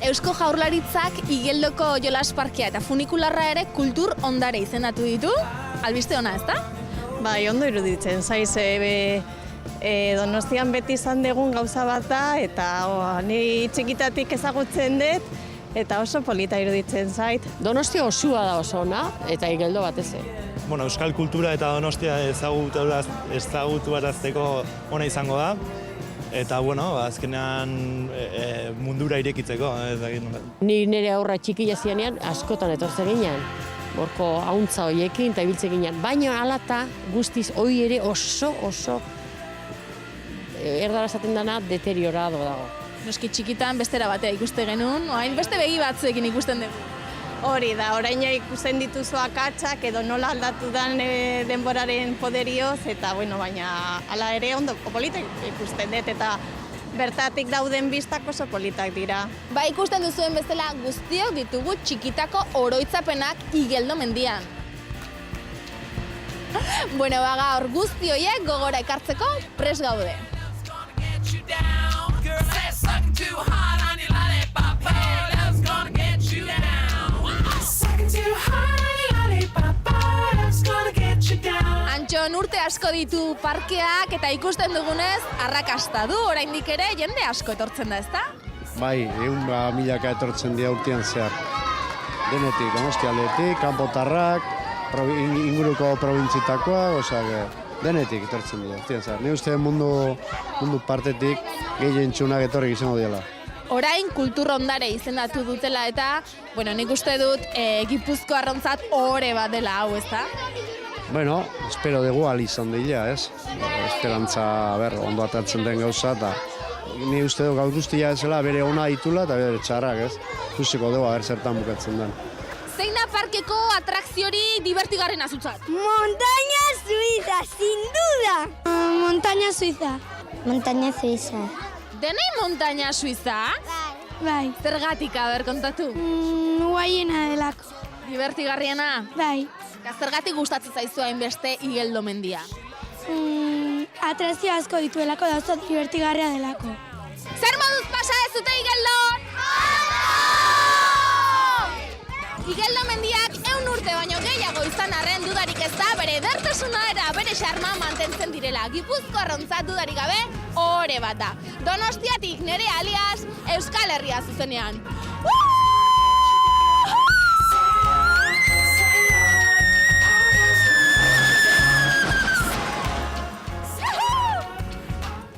Eusko Jaurlaritzak Igeldoko jolas parkea eta funikularra ere kultur ondare izendatu ditu. Albiste ona, ezta? Bai, ondo iruditzen, zaiz, Donostian beti izan dugun gauza bat da, eta ni txikitatik ezagutzen dut, eta oso polita iruditzen zait. Donostia osua da oso ona, eta Igeldo batez ere. Bueno, euskal kultura eta Donostia ezagutuarazteko ona izango da. Eta, bueno, azkenean mundura irekitzeko. Ni nire aurra txikila zianean askotan etortzen ginen. Horko hauntza horiekin eta ibiltzen ginen. Baina alata guztiz hori ere oso erdara esaten dana deteriorado dago. Noski txikitan bestera batea ikuste genuen, orain beste begi batzuekin ikusten dugu. Hori da, orain ikusten dituzu akatsak edo nola aldatu den denboraren poderioz, eta bueno, baina hala ere ondo politak ikusten dut, eta bertatik dauden bistak oso politak dira. Ba, ikusten duzuen bezala guztiok ditugu txikitako oroitzapenak Igeldo mendian. Bueno, gaur guzti horiek gogora ekartzeko prest gaude. Antxon urte asko ditu parkeak eta ikusten dugunez arrakasta du, oraindik ere jende asko etortzen da, ezta? Bai, milaka etortzen dira urtean zehar. Denetik, Donostialdetik, Kanpotarrak, inguruko probintzitakoak, denetik etortzen dira urtean zehar. Ni uste mundu partetik gehien txunak etorrik izango dela. Orain kultur ondare izendatu dutela eta, bueno, nik uste dut Gipuzkoarrontzat ohore bat dela hau, ezta? Bueno, espero dugu izan dira, ez? Esperantza, ondo atatzen den gauza, eta ni uste dut gaur guztia ezela bere ona ditula eta bere txarrak, ez? Ikusiko dugu, zertan bukatzen den. Zein da parkeko atrakziori divertigarrena zutzat? Montaña Suiza, sin duda! Montaña Suiza. Montaña Suiza. Denei montaña Suiza? Bai. Zergatik, kontatu? Guaiena delako. Divertigarriena? Bai. Zergatik gustatzen zaizu hainbeste Igeldo mendia? Atrazio asko dituelako da oso divertigarria delako. Zer moduz pasa ez zute Igeldon? Igeldo mendiak 100 urte baino gehiago izan arren dudarik ez da bere edertasuna eta bere xarma mantentzen direla. Gipuzkoarrontzat dudarik gabe ohore bat da. Donostiatik nere alias Euskal Herria zuzenean.